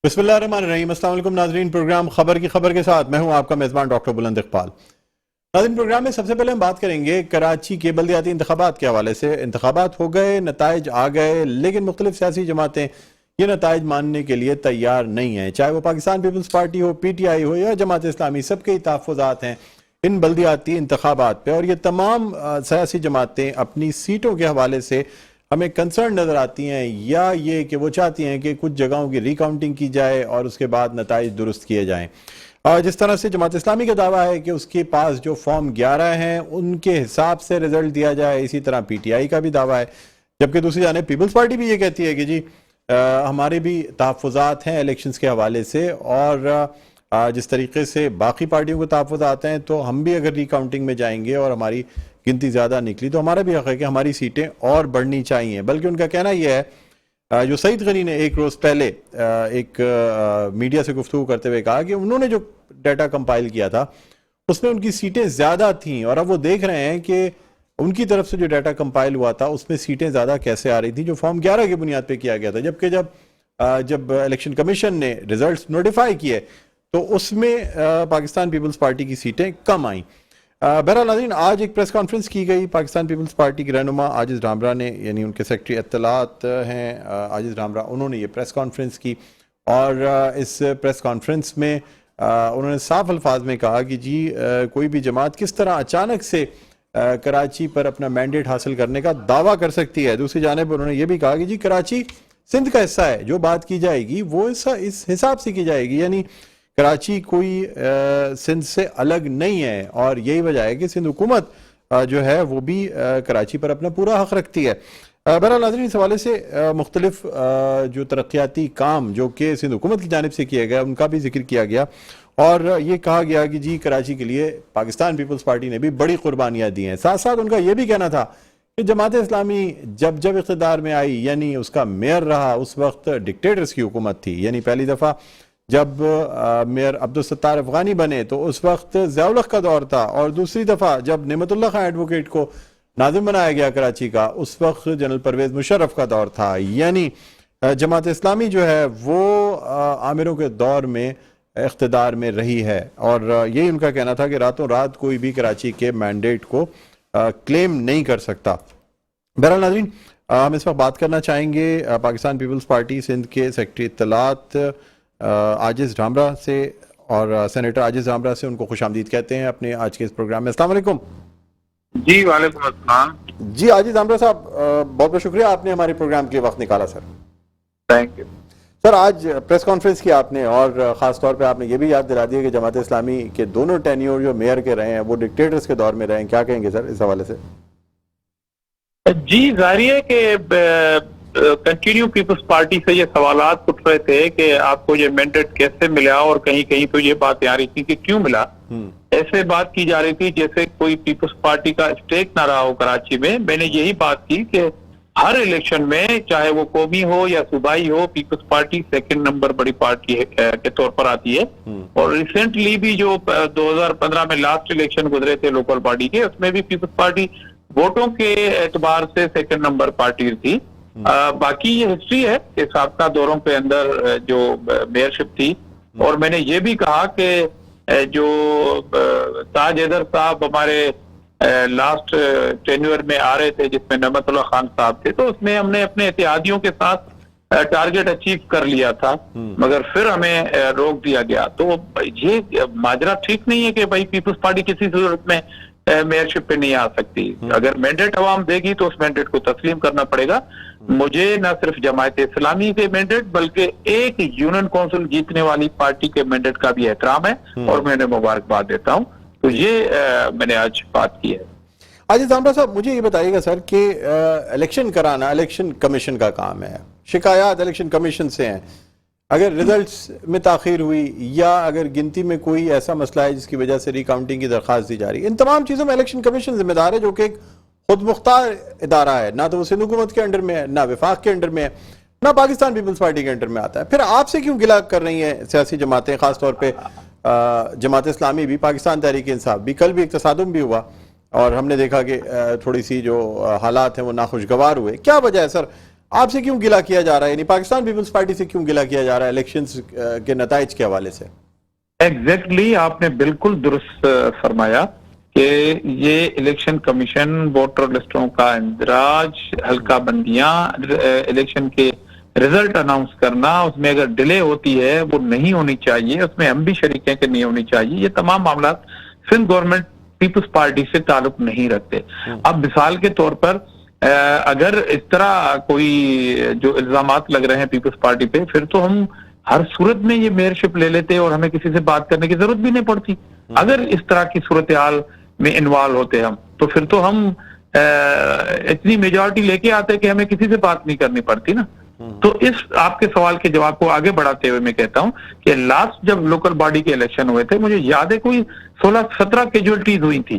बिस्मिल्लाहिर्रहमानिर्रहीम। अस्सलाम वालेकुम नाज़रीन, प्रोग्राम खबर की खबर के साथ मैं हूं आपका मेज़बान डॉक्टर बुलंद इकबाल। नाज़रीन, प्रोग्राम में सबसे पहले हम बात करेंगे कराची के बल्दियाती इंतखाबात के हवाले से। इंतखाबात हो गए, नताइज आ गए, लेकिन मुख्तलिफ सियासी जमातें ये नताइज मानने के लिए तैयार नहीं हैं। चाहे वो पाकिस्तान पीपल्स पार्टी हो, PTI हो या जमात इस्लामी, सबके तहफ़्फ़ुज़ात हैं इन बल्दियाती इंतखाबात पे। और ये तमाम सियासी जमातें अपनी सीटों के हवाले से हमें कंसर्न नज़र आती हैं, या ये कि वो चाहती हैं कि कुछ जगहों की रिकाउंटिंग की जाए और उसके बाद नताइज दुरुस्त किए जाएँ। जिस तरह से जमात इस्लामी का दावा है कि उसके पास जो फॉर्म 11 हैं उनके हिसाब से रिजल्ट दिया जाए, इसी तरह PTI का भी दावा है। जबकि दूसरी जाने पीपल्स पार्टी भी ये कहती है कि जी हमारे भी तहफ़्फ़ुज़ात हैं इलेक्शंस के हवाले से, और जिस तरीके से बाकी पार्टियों को तहफ़्फ़ुज़ात हैं, तो हम भी अगर रिकाउंटिंग में जाएंगे और हमारी गिनती ज़्यादा निकली तो हमारा भी हक़ है कि हमारी सीटें और बढ़नी चाहिए। बल्कि उनका कहना यह है, जो सईद गनी ने एक रोज़ पहले एक मीडिया से गुफ्तगू करते हुए कहा कि उन्होंने जो डाटा कंपाइल किया था उसमें उनकी सीटें ज़्यादा थीं, और अब वो देख रहे हैं कि उनकी तरफ से जो डाटा कंपाइल हुआ था उसमें सीटें ज़्यादा कैसे आ रही थी, जो फॉर्म 11 की बुनियाद पे किया गया था। जबकि जब इलेक्शन कमीशन ने रिजल्ट्स नोटिफाई किए तो उसमें पाकिस्तान पीपल्स पार्टी की सीटें कम आईं। बहरहाल नाज़रीन, आज एक प्रेस कॉन्फ्रेंस की गई। पाकिस्तान पीपल्स पार्टी के रहनुमा आजिज़ रामरा ने, यानी उनके सेक्रेटरी इत्तलात हैं आजिज़ रामरा, उन्होंने ये प्रेस कॉन्फ्रेंस की। और इस प्रेस कॉन्फ्रेंस में उन्होंने साफ अल्फाज में कहा कि जी कोई भी जमात किस तरह अचानक से कराची पर अपना मैंडेट हासिल करने का दावा कर सकती है। दूसरी जानिब उन्होंने ये भी कहा कि जी कराची सिंध का हिस्सा है, जो बात की जाएगी वो इस हिसाब से की जाएगी, यानी कराची कोई सिंध से अलग नहीं है। और यही वजह है कि सिंध हुकूमत जो है वो भी कराची पर अपना पूरा हक रखती है। बहरहाल नाज़रीन, इस हवाले से मुख्तलिफ जो तरक्याती काम जो कि सिंध हुकूमत की जानिब से किए गए उनका भी जिक्र किया गया, और ये कहा गया कि जी कराची के लिए पाकिस्तान पीपल्स पार्टी ने भी बड़ी कुर्बानियाँ दी हैं। साथ साथ उनका यह भी कहना था कि जमात इस्लामी जब जब इक़्तिदार में आई, यानी उसका मेयर रहा, उस वक्त डिक्टेटर्स की हुकूमत थी। यानी पहली दफ़ा जब मेयर अब्दुल सत्तार अफगानी बने तो उस वक्त ज़ियाउल हक़ का दौर था, और दूसरी दफ़ा जब नेमतुल्लाह खान एडवोकेट को नाज़िम बनाया गया कराची का, उस वक्त जनरल परवेज़ मुशर्रफ का दौर था। यानी जमात इस्लामी जो है वो आमिरों के दौर में इक़्तिदार में रही है, और यही उनका कहना था कि रातों रात कोई भी कराची के मैंडेट को क्लेम नहीं कर सकता। बहरहाल नाज़रीन, हम इस वक्त बात करना चाहेंगे पाकिस्तान पीपल्स पार्टी सिंध के सेक्रेटरी इत्तलात आजिज़ रामरा से, और सेनेटर आजिज़ रामरा से उनको खुशामदीद कहते हैं अपने आज के इस प्रोग्राम में। अस्सलाम वालेकुम। जी वालेकुम अस्सलाम। जी आजिज़ रामरा साहब, बहुत बहुत शुक्रिया, आपने हमारे प्रोग्राम के लिए वक्त निकाला सर। थैंक यू सर, आज प्रेस कॉन्फ्रेंस की आपने, और ख़ास तौर पे आपने ये भी याद दिला दिया कि जमात इस्लामी के दोनों टेन्योर जो मेयर के रहे हैं वो डिक्टेटर्स के दौर में रहे हैं। क्या कहेंगे सर इस हवाले से? जी, जाहिर है कि कंटिन्यू पीपल्स पार्टी से ये सवालात उठ रहे थे कि आपको ये मैंडेट कैसे मिला, और कहीं कहीं तो ये बातें आ रही थी कि क्यों मिला। ऐसे बात की जा रही थी जैसे कोई पीपल्स पार्टी का स्टेक ना रहा हो कराची में। मैंने यही बात की कि हर इलेक्शन में, चाहे वो कौमी हो या सूबाई हो, पीपल्स पार्टी सेकंड नंबर बड़ी पार्टी के तौर पर आती है। और रिसेंटली भी जो 2015 में लास्ट इलेक्शन गुजरे थे लोकल बॉडी के, उसमें भी पीपल्स पार्टी वोटों के एतबार से सेकंड नंबर पार्टी थी। बाकी ये हिस्ट्री है कि साबका दौरों के अंदर जो मेयरशिप थी। और मैंने ये भी कहा कि जो ताज हैदर साहब हमारे लास्ट टेन्योर में आ रहे थे, जिसमें नेमतुल्लाह खान साहब थे, तो उसमें हमने अपने इत्तेहादियों के साथ टारगेट अचीव कर लिया था, मगर फिर हमें रोक दिया गया। तो ये माजरा ठीक नहीं है कि भाई पीपल्स पार्टी किसी सूरत में मेयरशिप पे नहीं आ सकती। अगर मैंडेट अवाम देगी तो उस मैंडेट को तस्लीम करना पड़ेगा। मुझे न सिर्फ जमात इस्लामी के मैंडेट बल्कि एक यूनियन काउंसिल जीतने वाली पार्टी के मैंडेट का भी एहतराम है, और मैं उन्हें मुबारकबाद देता हूँ। तो ये मैंने आज बात की है। आजिज़ रामरा साहब, मुझे ये बताइएगा सर कि इलेक्शन कराना इलेक्शन कमीशन का काम है, शिकायत इलेक्शन कमीशन से हैं। अगर रिजल्ट्स में ताखीर हुई या अगर गिनती में कोई ऐसा मसला है जिसकी वजह से रिकाउंटिंग की दरख्वास्त दी जा रही है, इन तमाम चीज़ों में इलेक्शन कमीशन जिम्मेदार है, जो कि एक खुद मुख्तार इदारा है। ना तो वो सिंध हुकूमत के अंडर में है, ना विफाक के अंडर में है, ना पाकिस्तान पीपल्स पार्टी के अंडर में आता है। फिर आपसे क्यों गिला कर रही हैं सियासी जमातें, खासतौर पर जमात इस्लामी भी, पाकिस्तान तहरीक इंसाफ भी? कल भी एक तसादुम भी हुआ और हमने देखा कि थोड़ी सी जो हालात हैं वो नाखुशगवार हुए। क्या वजह है सर, आपसे क्यों गिला किया जा रहा है, यानी पाकिस्तान पीपल्स पार्टी से क्यों गिला किया जा रहा है इलेक्शंस के नताइज के हवाले से? एग्जैक्टली आपने बिल्कुल दुरुस्त फरमाया कि ये इलेक्शन कमीशन, वोटर लिस्टों का इंदराज, हल्का बंदियां, इलेक्शन के रिजल्ट अनाउंस करना, उसमें अगर डिले होती है वो नहीं होनी चाहिए, उसमें हम भी शरीक हैं कि नहीं होनी चाहिए। ये तमाम मामला सिंध गवर्नमेंट पीपल्स पार्टी से ताल्लुक नहीं रखते। अब मिसाल के तौर पर अगर इस तरह कोई जो इल्जामात लग रहे हैं पीपल्स पार्टी पे, फिर तो हम हर सूरत में ये मेयरशिप ले लेते और हमें किसी से बात करने की जरूरत भी नहीं पड़ती। अगर इस तरह की सूरत हाल में इन्वॉल्व होते हम, तो फिर तो हम इतनी मेजॉरिटी लेके आते कि हमें किसी से बात नहीं करनी पड़ती ना। तो इस आपके सवाल के जवाब को आगे बढ़ाते हुए मैं कहता हूं कि लास्ट जब लोकल बॉडी के इलेक्शन हुए थे, मुझे याद है कोई 16-17 कैजुअलिटीज हुई थी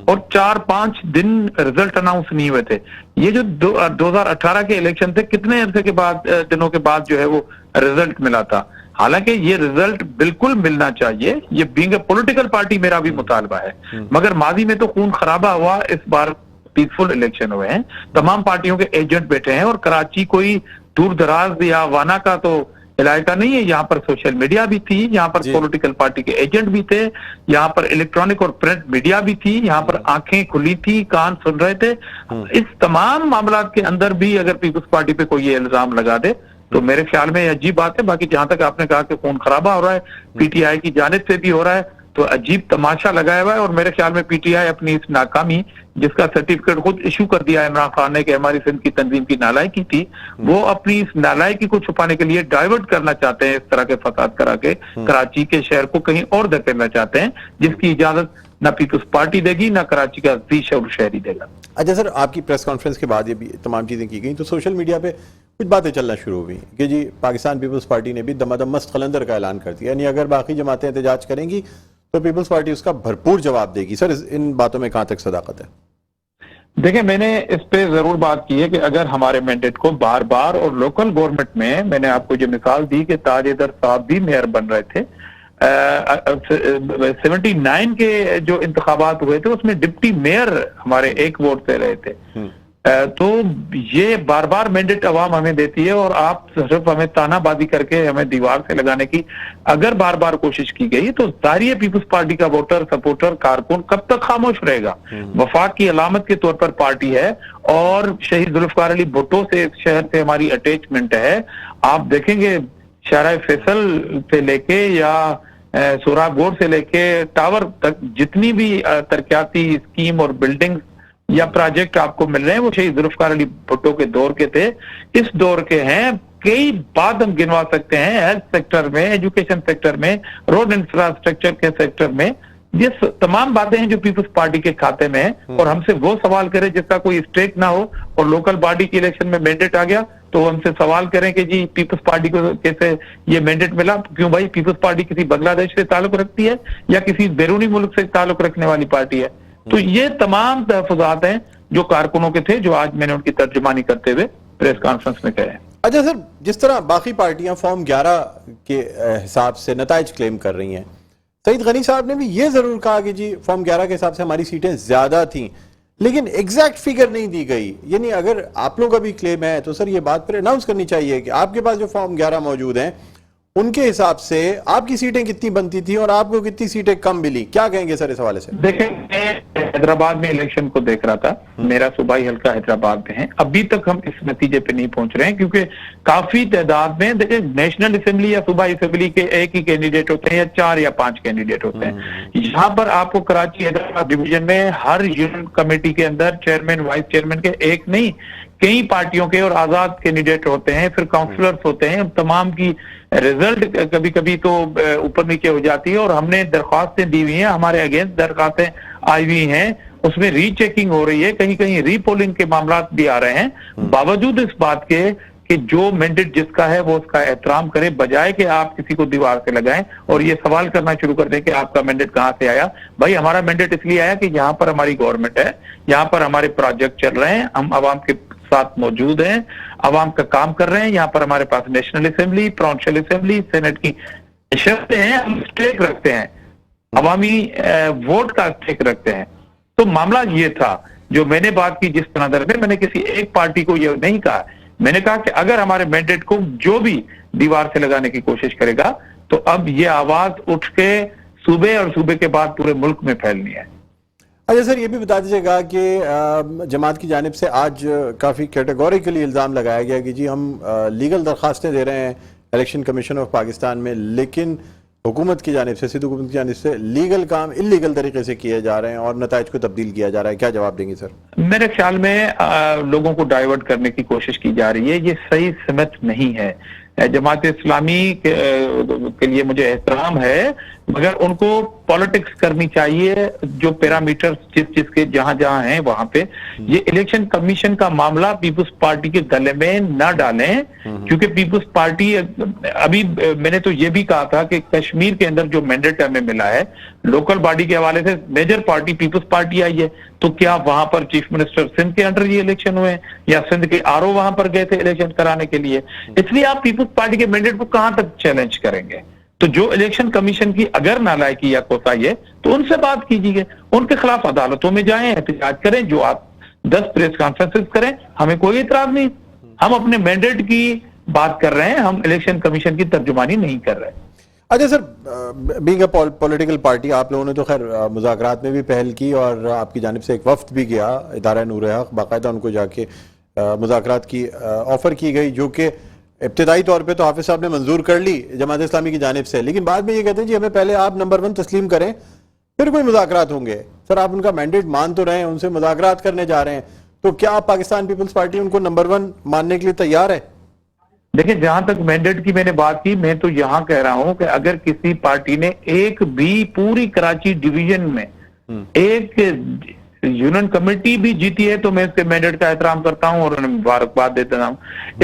और 4-5 दिन रिजल्ट अनाउंस नहीं हुए थे। ये जो 2018 के इलेक्शन थे, कितने अरसे के बाद, दिनों के बाद जो है वो रिजल्ट मिला था। हालांकि ये रिजल्ट बिल्कुल मिलना चाहिए, ये बीइंग ए पॉलिटिकल पार्टी मेरा भी मुतालबा है, मगर माजी में तो खून खराबा हुआ, इस बार पीसफुल इलेक्शन हुए हैं, तमाम पार्टियों के एजेंट बैठे हैं और कराची कोई दूर दराज या वाना का तो इलाका नहीं है। यहाँ पर सोशल मीडिया भी थी, यहाँ पर पॉलिटिकल पार्टी के एजेंट भी थे, यहाँ पर इलेक्ट्रॉनिक और प्रिंट मीडिया भी थी, यहाँ पर आंखें खुली थी, कान सुन रहे थे। इस तमाम मामला के अंदर भी अगर पीपल्स पार्टी पे कोई ये इल्जाम लगा दे तो मेरे ख्याल में अजीब बात है। बाकी जहां तक आपने कहा कि खून खराबा हो रहा है, पीटीआई की जानिब से भी हो रहा है, तो अजीब तमाशा लगाया हुआ है। और मेरे ख्याल में पीटीआई अपनी इस नाकामी, जिसका सर्टिफिकेट खुद इशू कर दिया इमरान खान ने कि हमारी सिंध की तंजीम की नालायकी थी, वो अपनी इस नालायकी को छुपाने के लिए डाइवर्ट करना चाहते हैं, इस तरह के फसाद करा के कराची के शहर को कहीं और धकेलना चाहते हैं, जिसकी इजाजत ना पीपल्स पार्टी देगी ना कराची का शहरी देगा। अच्छा सर, आपकी प्रेस कॉन्फ्रेंस के बाद ये भी तमाम चीज़ें की गई, तो सोशल मीडिया पे कुछ बातें चलना शुरू हुई कि जी पाकिस्तान पीपल्स पार्टी ने भी दमादम मस्त कलंदर का ऐलान कर दिया, यानी अगर बाकी जमातें एहतजाज करेंगी तो पीपल्स पार्टी उसका भरपूर जवाब देगी। सर, इन बातों में कहां तक सदाकत है? देखिए, मैंने इस पे जरूर बात की है कि अगर हमारे मैंडेट को बार बार, और लोकल गवर्नमेंट में मैंने आपको जो मिसाल दी कि ताजदार साहब भी मेयर बन रहे थे, 79 के जो इंतखाबात हुए थे उसमें डिप्टी मेयर हमारे एक वोट से रहे थे। तो ये बार बार मैंडेट अवाम हमें देती है और आप सिर्फ हमें तानाबाजी करके हमें दीवार से लगाने की अगर बार बार कोशिश की गई तो जाहिर है पीपल्स पार्टी का वोटर, सपोर्टर, कारकुन कब तक खामोश रहेगा। वफाक की अलामत के तौर पर पार्टी है और शहीद जुल्फकार अली भुट्टो से इस शहर से हमारी अटैचमेंट है। आप देखेंगे शाहराह फैसल से लेके या सोहराब गोड से लेके टावर तक जितनी भी तरक्याती स्कीम और बिल्डिंग या प्रोजेक्ट आपको मिल रहे हैं वो शहीद जुल्फकार अली भुट्टो के दौर के थे, इस दौर के हैं। कई बात हम गिनवा सकते हैं, हेल्थ सेक्टर में, एजुकेशन सेक्टर में, रोड इंफ्रास्ट्रक्चर के सेक्टर में, ये तमाम बातें हैं जो पीपल्स पार्टी के खाते में है। और हमसे वो सवाल करें जिसका कोई स्टेक ना हो और लोकल बॉडी के इलेक्शन में मैंडेट आ गया तो हमसे सवाल करें कि जी पीपल्स पार्टी को कैसे ये मैंडेट मिला। क्यों भाई, पीपल्स पार्टी किसी बांग्लादेश से ताल्लुक रखती है या किसी बैरूनी मुल्क से ताल्लुक रखने वाली पार्टी है? तो ये तमाम तहफुजात हैं जो कारकुनों के थे, जो आज मैंने उनकी तर्जुमानी करते हुए प्रेस कॉन्फ्रेंस में कहे। अच्छा सर, जिस तरह बाकी पार्टियां फॉर्म 11 के हिसाब से नताइज क्लेम कर रही हैं, सईद गनी साहब ने भी ये जरूर कहा कि जी फॉर्म 11 के हिसाब से हमारी सीटें ज्यादा थीं, लेकिन एग्जैक्ट फिगर नहीं दी गई। यानी अगर आप लोगों का भी क्लेम है तो सर ये बात फिर अनाउंस करनी चाहिए कि आपके पास जो फॉर्म 11 मौजूद हैं उनके हिसाब से आपकी सीटें कितनी बनती थी और आपको कितनी सीटें कम मिली। क्या कहेंगे सर इस हवाले से? देखें, मैं हैदराबाद में इलेक्शन को देख रहा था, मेरा सूबाई हल्का हैदराबाद में है। अभी तक हम इस नतीजे पे नहीं पहुंच रहे हैं क्योंकि काफी तादाद में, देखिए, नेशनल असेंबली या सूबाई असेंबली के एक ही कैंडिडेट होते हैं या 4 या 5 कैंडिडेट होते हैं। यहाँ पर आपको कराची हैदराबाद डिवीजन में हर यूनियन कमेटी के अंदर चेयरमैन, वाइस चेयरमैन के एक नहीं कई पार्टियों के और आजाद कैंडिडेट होते हैं, फिर काउंसलर्स होते हैं। तमाम की रिजल्ट कभी कभी तो ऊपर नीचे हो जाती है और हमने दरख्वास्तें दी हुई हैं, हमारे अगेंस्ट दरख्वास्तें आई हुई हैं, उसमें रीचेकिंग हो रही है, कहीं कहीं रीपोलिंग के मामला भी आ रहे हैं। बावजूद इस बात के कि जो मैंडेट जिसका है वो उसका एहतराम करे, बजाय कि आप किसी को दीवार से लगाएं और ये सवाल करना शुरू कर दें कि आपका मैंडेट कहां से आया। भाई, हमारा मैंडेट इसलिए आया कि यहाँ पर हमारी गवर्नमेंट है, यहाँ पर हमारे प्रोजेक्ट चल रहे हैं, हम आवाम के साथ मौजूद हैं, आवाम का काम कर रहे हैं। यहाँ पर हमारे पास national assembly, provincial assembly, senate की शर्तें हैं, हम स्टेक रखते हैं, अवामी वोट का स्टेक रखते हैं। तो मामला ये था जो मैंने बात की जिस तनादर में, मैंने किसी एक पार्टी को ये नहीं कहा मैंने कहा कि अगर हमारे मैंडेट को जो भी दीवार से लगाने की कोशिश करेगा तो अब ये आवाज उठ के सूबे और सूबे के बाद पूरे मुल्क में फैलनी है। अच्छा सर, ये भी बता दीजिएगा कि जमात की जानिब से आज काफ़ी कैटेगोरिकली इल्ज़ाम लगाया गया कि जी हम लीगल दरख्वास्तें दे रहे हैं इलेक्शन कमीशन ऑफ पाकिस्तान में, लेकिन हुकूमत की जानिब से, सिंध हुकूमत की जानिब से लीगल काम इल्लीगल तरीके से किए जा रहे हैं और नताइज को तब्दील किया जा रहा है। क्या जवाब देंगे सर? मेरे ख्याल में लोगों को डाइवर्ट करने की कोशिश की जा रही है, ये सही समत नहीं है। जमात इस्लामी के लिए मुझे एहतराम है, मगर उनको पॉलिटिक्स करनी चाहिए जो पैरामीटर्स जिसके जहां जहां हैं वहां पे। ये इलेक्शन कमीशन का मामला पीपुल्स पार्टी के गले में ना डालें, क्योंकि पीपुल्स पार्टी अभी मैंने तो ये भी कहा था कि कश्मीर के अंदर जो मैंडेट हमें मिला है लोकल बॉडी के हवाले से, मेजर पार्टी पीपुल्स पार्टी आई है, तो क्या वहां पर चीफ मिनिस्टर सिंध के अंडर ये इलेक्शन हुए या सिंध के आरओ वहां पर गए थे इलेक्शन कराने के लिए? इसलिए आप पीपुल्स पार्टी के मैंडेट को कहां तक चैलेंज करेंगे? तो जो इलेक्शन कमीशन की अगर नालायकी या कोताही है तो उनसे बात कीजिए, उनके खिलाफ अदालतों में जाएं, एहतजाज करें, जो आप 10 प्रेस कॉन्फ्रेंसेस करें, हमें कोई इतराज नहीं। हम अपने मैंडेट की बात कर रहे हैं, हम इलेक्शन कमीशन की तर्जुमानी नहीं कर रहे। अच्छा sir, being a political party आप लोगों ने तो खैर मुज़ाकरात में भी पहल की और आपकी जानिब से एक वफ्द भी गया इदारा नूर हक, बाकायदा उनको जाके मुज़ाकरात की ऑफर की गई, जो कि इब्तिदाई तौर पे तो हाफिज साहब ने मंजूर कर ली जमात इस्लामी की जानिब से, लेकिन बाद में ये कहते हैं जी हमें पहले आप नंबर 1 तस्लीम करें फिर कोई मुज़ाकरात होंगे। सर आप उनका मैंडेट मान तो रहे हैं, उनसे मुज़ाकरात करने जा रहे हैं, तो क्या आप पाकिस्तान पीपल्स पार्टी उनको नंबर 1 मानने के लिए तैयार है? देखिए, जहां तक मैंडेट की मैंने बात की, मैं तो यहां कह रहा हूं कि अगर किसी पार्टी ने एक भी पूरी कराची डिवीजन में एक यूनियन कमेटी भी जीती है तो मैं इसके मैंडेट का एहतराम करता हूं और उन्हें मुबारकबाद देता हूं।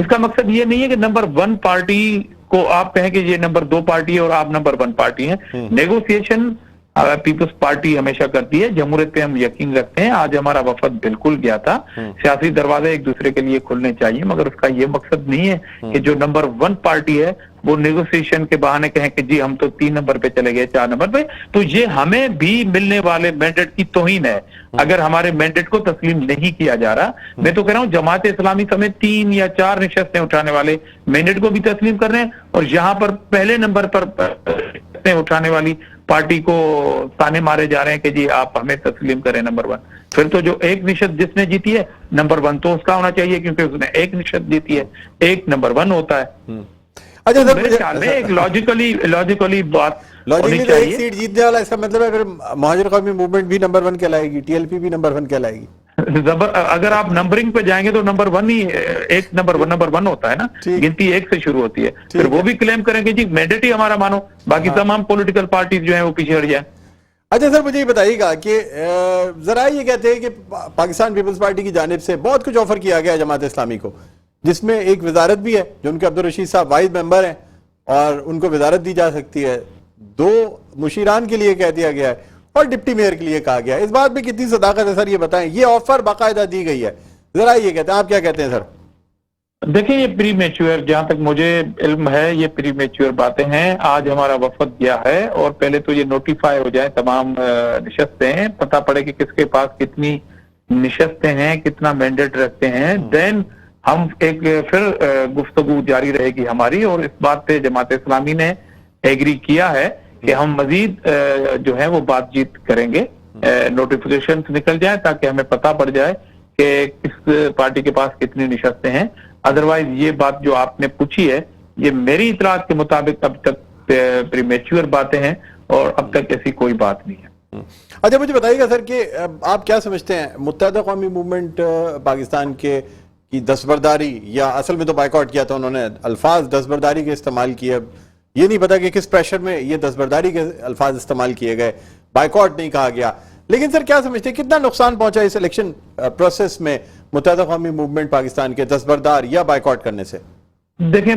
इसका मकसद ये नहीं है कि नंबर 1 पार्टी को आप कहें कि ये नंबर 2 पार्टी है और आप नंबर 1 पार्टी हैं। नेगोशिएशन पीपल्स पार्टी हमेशा करती है, जमहूरियत पे हम यकीन रखते हैं। आज हमारा वफद बिल्कुल गया था, सियासी दरवाजे एक दूसरे के लिए खुलने चाहिए, मगर उसका ये मकसद नहीं है कि जो नंबर 1 पार्टी है वो नेगोशिएशन के बहाने कहें कि जी हम तो 3 नंबर पे चले गए, 4 नंबर पे। तो ये हमें भी मिलने वाले मैंडेट की तौहीन है अगर हमारे मैंडेट को तस्लीम नहीं किया जा रहा। मैं तो कह रहा हूं जमात इस्लामी समेत 3 या 4 निशस्तें उठाने वाले मैंडेट को भी तस्लीम कर रहे हैं और यहां पर पहले नंबर पर उठाने वाली पार्टी को ताने मारे जा रहे हैं कि जी आप हमें तस्लीम करें नंबर 1। फिर तो जो एक निशस्त जिसने जीती है नंबर 1 तो उसका होना चाहिए, क्योंकि उसने एक निशस्त जीती है, एक नंबर 1 होता है। अच्छा तो मेरे ख्याल में एक लॉजिकली बात होनी तो चाहिए। एक सीट जीतने वाला, इसका मतलब है फिर महाजिर कौमी मूवमेंट भी नंबर 1 कहलाएगी, टीएलपी भी नंबर 1 कहलाएगी। अगर आप नंबरिंग पे जाएंगे तो नंबर 1 ही एक नंबर 1 होता है ना, गिनती 1 से शुरू होती है। फिर वो भी क्लेम करेंगे जी मैंडेट ही हमारा मानो, बाकी तमाम पॉलिटिकल पार्टीज जो है वो पीछे हट जाए। अच्छा सर, मुझे ये बताइएगा कि जरा ये कहते हैं कि पाकिस्तान पीपल्स पार्टी की जानिब से बहुत कुछ ऑफर किया गया जमात इस्लामी को, जिसमें एक वजारत भी है जो उनके अब्दुल रशीद साहब वाहिद मेंबर हैं और उनको वजारत दी जा सकती है, 2 मुशीरान के लिए कह दिया गया है और डिप्टी मेयर के लिए कहा गया है। इस बात में कितनी सदाकत है सर, ये बताएं। ये ऑफर बाकायदा दी गई है, जरा ये कहते हैं, आप क्या कहते हैं सर? देखिए, ये प्री मैच्योर, जहां तक मुझे इल्म है ये प्री मैच्योर बातें हैं। आज हमारा वफद गया है और पहले तो ये नोटिफाई हो जाए तमाम निशस्तें, पता पड़े कि किसके पास कितनी निशस्तें हैं, कितना मैंडेट रखते हैं, देन हम एक फिर गुफ्तगू जारी रहेगी हमारी। और इस बात पे जमात इस्लामी ने एग्री किया है कि हम मजीद जो है वो बातचीत करेंगे, नोटिफिकेशन निकल जाए ताकि हमें पता पड़ जाए कि किस पार्टी के पास कितनी निशस्तें हैं। अदरवाइज ये बात जो आपने पूछी है ये मेरी इतलात के मुताबिक अब तक प्रीमेच्योर बातें हैं और अब तक ऐसी कोई बात नहीं है। अच्छा मुझे बताइएगा सर कि आप क्या समझते हैं, मुत्तहदा कौमी मूवमेंट पाकिस्तान के की दस्तबरदारी, या असल में तो बाइकआउट किया था उन्होंने, अल्फाज दस्तबरदारी के इस्तेमाल किए, ये नहीं पता कि किस प्रेशर में ये दस्तबरदारी के अल्फाज इस्तेमाल किए गए, बाइकआउट नहीं कहा गया, लेकिन सर क्या समझते हैं कितना नुकसान पहुंचा इस इलेक्शन प्रोसेस में मुत्तहदा कौमी मूवमेंट पाकिस्तान के दस्तबरदार या बाइकआउट करने से? देखें,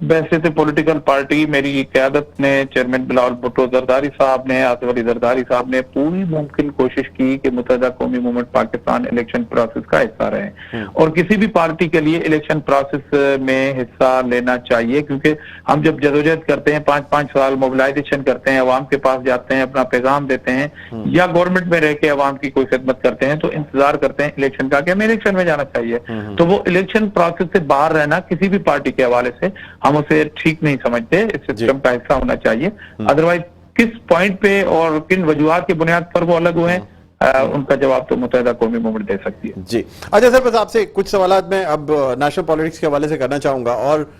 वैसे तो पॉलिटिकल पार्टी मेरी क़यादत में चेयरमैन बिलावल भुट्टो जरदारी साहब ने, आसिफ अली जरदारी साहब ने पूरी मुमकिन कोशिश की कि मुत्तहिदा कौमी मूवमेंट पाकिस्तान इलेक्शन प्रोसेस का हिस्सा रहे, और किसी भी पार्टी के लिए इलेक्शन प्रोसेस में हिस्सा लेना चाहिए, क्योंकि हम जब जदोजहद करते हैं 5-5 साल मोबिलाइजेशन करते हैं, अवाम के पास जाते हैं, अपना पैगाम देते हैं, या गवर्नमेंट में रह के अवाम की कोई खिदमत करते हैं, तो इंतजार करते हैं इलेक्शन का कि हमें इलेक्शन में जाना चाहिए। तो वो इलेक्शन प्रोसेस से बाहर रहना किसी भी पार्टी के हवाले से हम उसे ठीक नहीं समझते, इस सिस्टम का हिस्सा होना चाहिए। अदरवाइज किस पॉइंट पे और किन वजूहात की बुनियाद पर वो अलग हुए हैं, उनका जवाब तो मुत्तहिदा कौमी मूवमेंट दे सकती है। जी अच्छा सर, बस आपसे कुछ सवालात मैं अब नेशनल पॉलिटिक्स के हवाले से करना चाहूंगा, और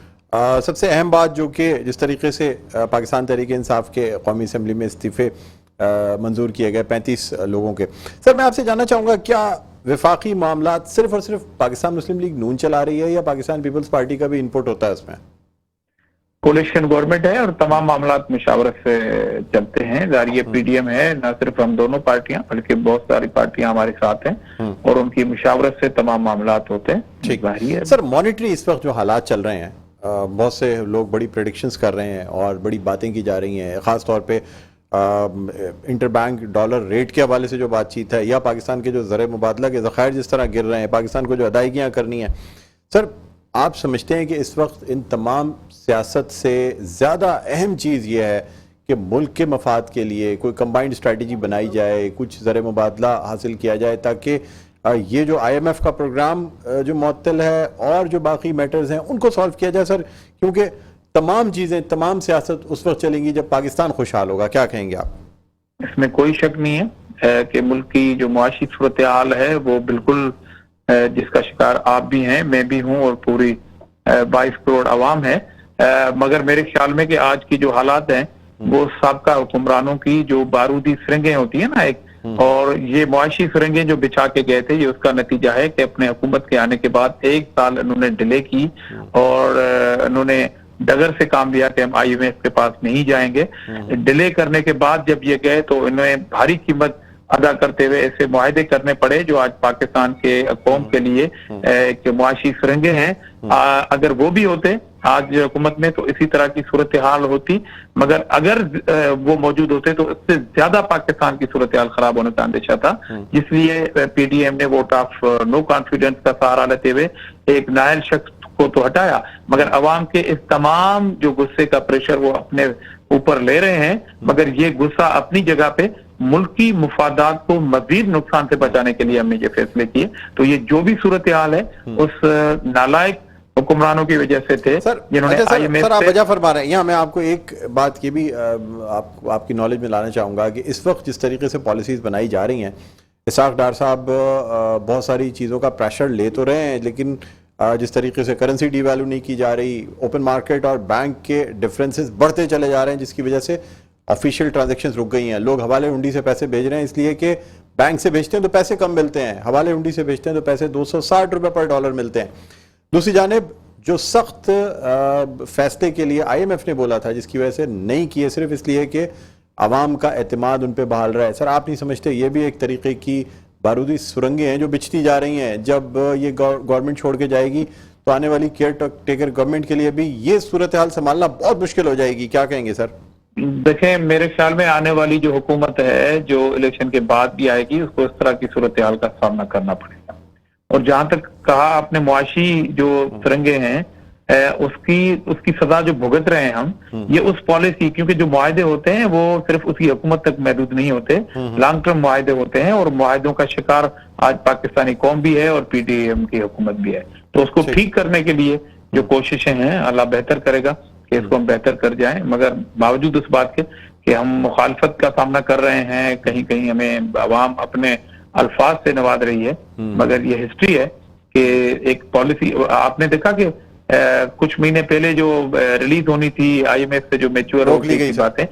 सबसे अहम बात जो कि जिस तरीके से पाकिस्तान तहरीक-ए-इंसाफ के कौमी असम्बली में इस्तीफे मंजूर किए गए 35 लोगों के, सर मैं आपसे जानना चाहूंगा क्या वफाकी मामलात सिर्फ और सिर्फ पाकिस्तान मुस्लिम लीग नून चला रही है या पाकिस्तान पीपल्स पार्टी का भी इनपुट होता है इसमें? कोलिशन गवर्नमेंट है और तमाम मामलात मुशावरत से चलते हैं। जारी पीडीएम है, न सिर्फ हम दोनों पार्टियां बल्कि बहुत सारी पार्टियां हमारे साथ हैं और उनकी मुशावरत से तमाम मामलात होते हैं। ठीक है सर, मॉनेटरी इस वक्त जो हालात चल रहे हैं, बहुत से लोग बड़ी प्रेडिक्शंस कर रहे हैं और बड़ी बातें की जा रही हैं, ख़ास तौर पे इंटरबैंक डॉलर रेट के हवाले से जो बातचीत है, या पाकिस्तान के जो ज़र मुबादला के ज़खायर जिस तरह गिर रहे हैं, पाकिस्तान को जो अदायगियाँ करनी है, सर आप समझते हैं कि इस वक्त इन तमाम सियासत से ज़्यादा अहम चीज़ ये है कि मुल्क के मफाद के लिए कोई कंबाइंड स्ट्रेटजी बनाई जाए, कुछ ज़र मुबादला हासिल किया जाए, ताकि ये जो IMF का प्रोग्राम जो मुअत्तल है और जो बाकी मैटर्स हैं उनको सॉल्व किया जाए सर, क्योंकि तमाम चीज़ें, तमाम सियासत उस वक्त चलेंगी जब पाकिस्तान खुशहाल होगा। क्या कहेंगे आप? इसमें कोई शक नहीं है कि मुल्क की जो मुआशी सूरत हाल है वो बिल्कुल जिसका शिकार आप भी हैं, मैं भी हूं और पूरी 22 करोड़ आवाम है। मगर मेरे ख्याल में कि आज की जो हालात हैं वो साबका हुक्मरानों की जो बारूदी सुरंगें होती है ना एक, और ये मुआशी सुरंगें जो बिछा के गए थे, ये उसका नतीजा है कि अपने हुकूमत के आने के बाद 1 साल उन्होंने डिले की और उन्होंने डगर से काम लिया कि हम IMF के पास नहीं जाएंगे। डिले करने के बाद जब ये गए तो इन्हें भारी कीमत अदा करते हुए ऐसे मुआहदे करने पड़े जो आज पाकिस्तान के कौम के लिए एक मुआशी सुरंगे हैं। अगर वो भी होते आज हुकूमत में तो इसी तरह की सूरत हाल होती, मगर अगर वो मौजूद होते तो इससे ज्यादा पाकिस्तान की सूरत हाल खराब होने का अंदेशा था, इसलिए PDM ने वोट ऑफ नो कॉन्फिडेंस का सहारा लेते हुए एक नायल शख्स को तो हटाया, मगर अवाम के इस तमाम जो गुस्से का प्रेशर वो अपने ऊपर ले रहे हैं, मगर ये गुस्सा अपनी जगह पे मुल्क की मुफादात को मजीद नुकसान से बचाने के लिए हमने ये फैसले किए। तो ये जो भी सूरत हाल है उस नालायक हुक्मरानों की वजह से थे जिन्होंने सर आप वजह फरमा रहे हैं। यहाँ मैं आपको एक बात की भी आपकी नॉलेज में लाना चाहूँगा कि इस वक्त जिस तरीके से पॉलिसीज़ बनाई जा रही हैं, इसाक डार साहब बहुत सारी चीज़ों का प्रेशर ले तो रहे हैं, लेकिन जिस तरीके से करेंसी डीवैल्यू नहीं की जा रही, ओपन मार्केट और बैंक के डिफरेंसेस बढ़ते चले जा रहे हैं, जिसकी वजह से ऑफिशियल ट्रांजैक्शंस रुक गई हैं। लोग हवाले हुंडी से पैसे भेज रहे हैं इसलिए कि बैंक से भेजते हैं तो पैसे कम मिलते हैं, हवाले हुंडी से भेजते हैं तो पैसे 260 रुपये पर डॉलर मिलते हैं। दूसरी जानिब जो सख्त फैसले के लिए IMF ने बोला था, जिसकी वजह से नहीं किए सिर्फ इसलिए कि आवाम का एतमाद उन पर बहाल रहा है, सर आप नहीं समझते ये भी एक तरीके की बारूदी सुरंगें हैं जो बिछती जा रही हैं? जब ये गवर्नमेंट छोड़ के जाएगी तो आने वाली केयर टेकर गवर्नमेंट के लिए भी ये सूरत हाल संभालना बहुत मुश्किल हो जाएगी। क्या कहेंगे सर? देखें, मेरे ख्याल में आने वाली जो हुकूमत है जो इलेक्शन के बाद भी आएगी उसको इस तरह की सूरत हाल का सामना करना पड़ेगा। और जहां तक कहा आपने मुआशी जो सुरंगे हैं उसकी सजा जो भुगत रहे हैं हम, ये उस पॉलिसी, क्योंकि जो मुआहदे होते हैं वो सिर्फ उसी हुकूमत तक महदूद नहीं होते, लॉन्ग टर्म मुआहदे होते हैं और मुआहदों का शिकार आज पाकिस्तानी कौम भी है और PDM की हुकूमत भी है। तो उसको ठीक करने के लिए जो कोशिशें हैं अल्लाह बेहतर करेगा कि इसको हम बेहतर कर जाएं, मगर बावजूद उस बात के कि हम मुखालफत का सामना कर रहे हैं, कहीं कहीं हमें अवाम अपने अल्फाज से नवाज रही है, मगर ये हिस्ट्री है कि एक पॉलिसी आपने देखा कि कुछ महीने पहले जो रिलीज होनी थी IMF से जो मैच्योर हो गई बातें,